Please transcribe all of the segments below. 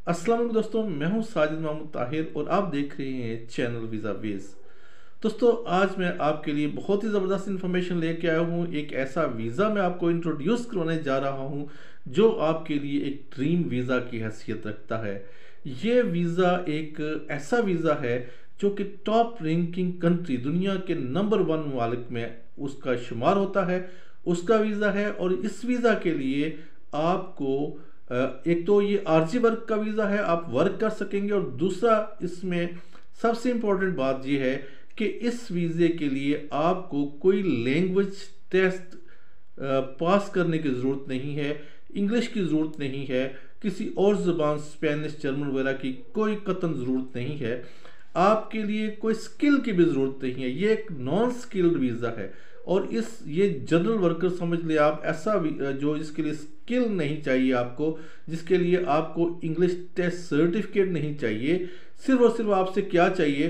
अस्सलाम वालेकुम दोस्तों, मैं हूं साजिद महमूद ताहिर और आप देख रहे हैं चैनल वीज़ा वेज। दोस्तों, आज मैं आपके लिए बहुत ही ज़बरदस्त इन्फॉर्मेशन लेके आया हूं। एक ऐसा वीज़ा मैं आपको इंट्रोड्यूस करवाने जा रहा हूं जो आपके लिए एक ड्रीम वीज़ा की हैसियत रखता है। ये वीज़ा एक ऐसा वीज़ा है जो कि टॉप रैंकिंग कंट्री, दुनिया के नंबर 1 ममालिक में उसका शुमार होता है। उसका वीज़ा है और इस वीज़ा के लिए आपको एक तो ये आरजी वर्क का वीज़ा है, आप वर्क कर सकेंगे। और दूसरा इसमें सबसे इम्पोर्टेंट बात ये है कि इस वीज़े के लिए आपको कोई लैंग्वेज टेस्ट पास करने की ज़रूरत नहीं है, इंग्लिश की ज़रूरत नहीं है, किसी और ज़बान स्पेनिश जर्मन वगैरह की कोई कतन ज़रूरत नहीं है। आपके लिए कोई स्किल की भी ज़रूरत नहीं है। ये एक नॉन स्किल्ड वीज़ा है और ये जनरल वर्कर समझ ले आप, ऐसा जो इसके लिए स्किल नहीं चाहिए आपको, जिसके लिए आपको इंग्लिश टेस्ट सर्टिफिकेट नहीं चाहिए। सिर्फ और सिर्फ आपसे क्या चाहिए,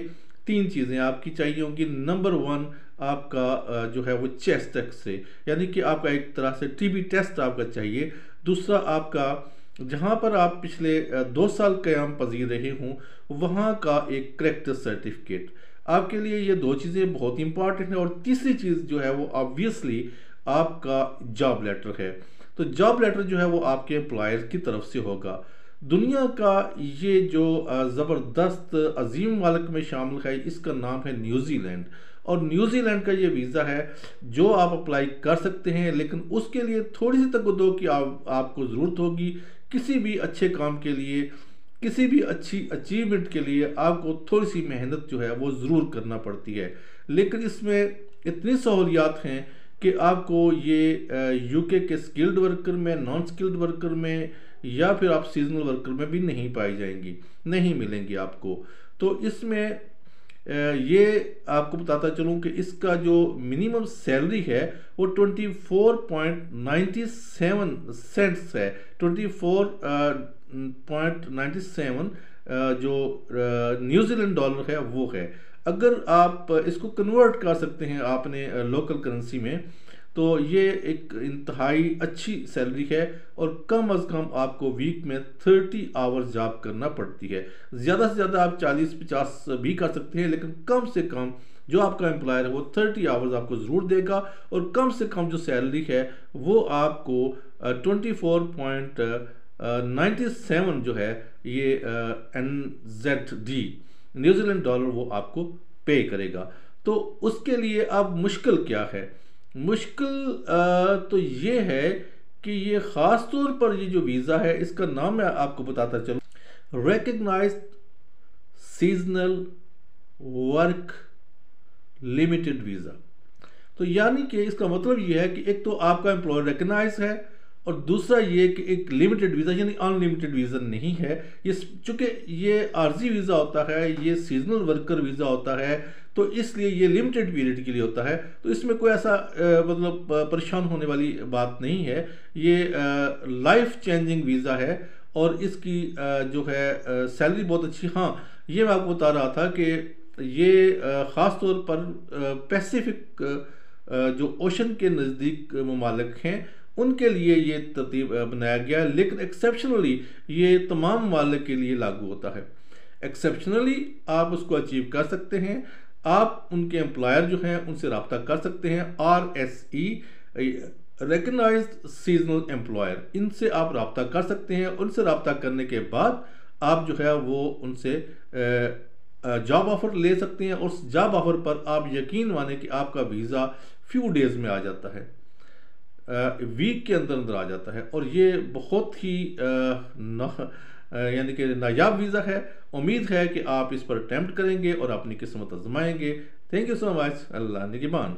3 चीज़ें आपकी चाहिए होंगी। नंबर 1 आपका जो है वो चेस्ट एक्सरे, यानी कि आपका एक तरह से टीबी टेस्ट आपका चाहिए। दूसरा आपका जहाँ पर आप पिछले 2 साल क़याम पजीर रहे हों वहाँ का एक करेक्टर सर्टिफिकेट। आपके लिए ये 2 चीज़ें बहुत इंपॉर्टेंट हैं। और तीसरी चीज़ जो है वो ऑब्वियसली आपका जॉब लेटर है। तो जॉब लेटर जो है वो आपके एम्प्लॉयर की तरफ से होगा। दुनिया का ये जो ज़बरदस्त अजीम मुल्क में शामिल है, इसका नाम है न्यूजीलैंड। और न्यूजीलैंड का ये वीज़ा है जो आप अप्लाई कर सकते हैं, लेकिन उसके लिए थोड़ी सी तगदो की आपको ज़रूरत होगी। किसी भी अच्छे काम के लिए, किसी भी अच्छी अचीवमेंट के लिए आपको थोड़ी सी मेहनत जो है वो ज़रूर करना पड़ती है। लेकिन इसमें इतनी सहूलियात हैं कि आपको ये यूके के स्किल्ड वर्कर में, नॉन स्किल्ड वर्कर में या फिर आप सीजनल वर्कर में भी नहीं पाई जाएंगी, नहीं मिलेंगी आपको। तो इसमें ये आपको बताता चलूँ कि इसका जो मिनिमम सैलरी है वो 24.97 सेंट्स है। 24.97 जो न्यूजीलैंड डॉलर है वो है। अगर आप इसको कन्वर्ट कर सकते हैं आपने लोकल करेंसी में, तो ये एक इंतहाई अच्छी सैलरी है। और कम अज़ कम आपको वीक में 30 आवर्स जॉब करना पड़ती है। ज़्यादा से ज़्यादा आप 40-50 भी कर सकते हैं, लेकिन कम से कम जो आपका एम्प्लॉयर है वो 30 आवर्स आपको ज़रूर देगा। और कम से कम जो सैलरी है वो आपको 24.97 जो है ये NZD न्यूजीलैंड डॉलर वो आपको पे करेगा। तो उसके लिए अब मुश्किल क्या है? मुश्किल तो ये है कि ये ख़ास तौर पर ये जो वीज़ा है इसका नाम मैं आपको बताता चलूँ, recognised seasonal work limited visa. तो यानी कि इसका मतलब ये है कि एक तो आपका एम्प्लॉयर रिकग्नाइज है और दूसरा ये कि एक लिमिटेड वीज़ा यानी अनलिमिटेड वीज़ा नहीं है। ये चूँकि ये आर्जी वीज़ा होता है, ये सीजनल वर्कर वीज़ा होता है, तो इसलिए ये लिमिटेड पीरियड के लिए होता है। तो इसमें कोई ऐसा मतलब परेशान होने वाली बात नहीं है। ये लाइफ चेंजिंग वीज़ा है और इसकी जो है सैलरी बहुत अच्छी। हाँ, ये मैं आपको बता रहा था कि ये ख़ास तौर पर पैसिफिक जो ओशन के नज़दीक ममालिक हैं उनके लिए ये तरतीब बनाया गया है, लेकिन एक्सेप्शनली ये तमाम ममालिक के लिए लागू होता है। एक्सेप्शनली आप उसको अचीव कर सकते हैं। आप उनके एम्प्लॉयर जो हैं उनसे रब्ता कर सकते हैं। RSE रिकग्नाइज्ड सीजनल एम्प्लॉयर, इनसे आप रब्ता कर सकते हैं। उनसे रब्ता करने के बाद आप जो है वो उनसे जॉब ऑफ़र ले सकते हैं। और उस जॉब ऑफ़र पर आप यकीन माने कि आपका वीज़ा फ्यू डेज़ में आ जाता है, वीक के अंदर अंदर आ जाता है। और ये बहुत ही यानी कि नायाब वीज़ा है। उम्मीद है कि आप इस पर अटेम्प्ट करेंगे और अपनी किस्मत आजमाएंगे। Thank you so much. Allah निगहबान।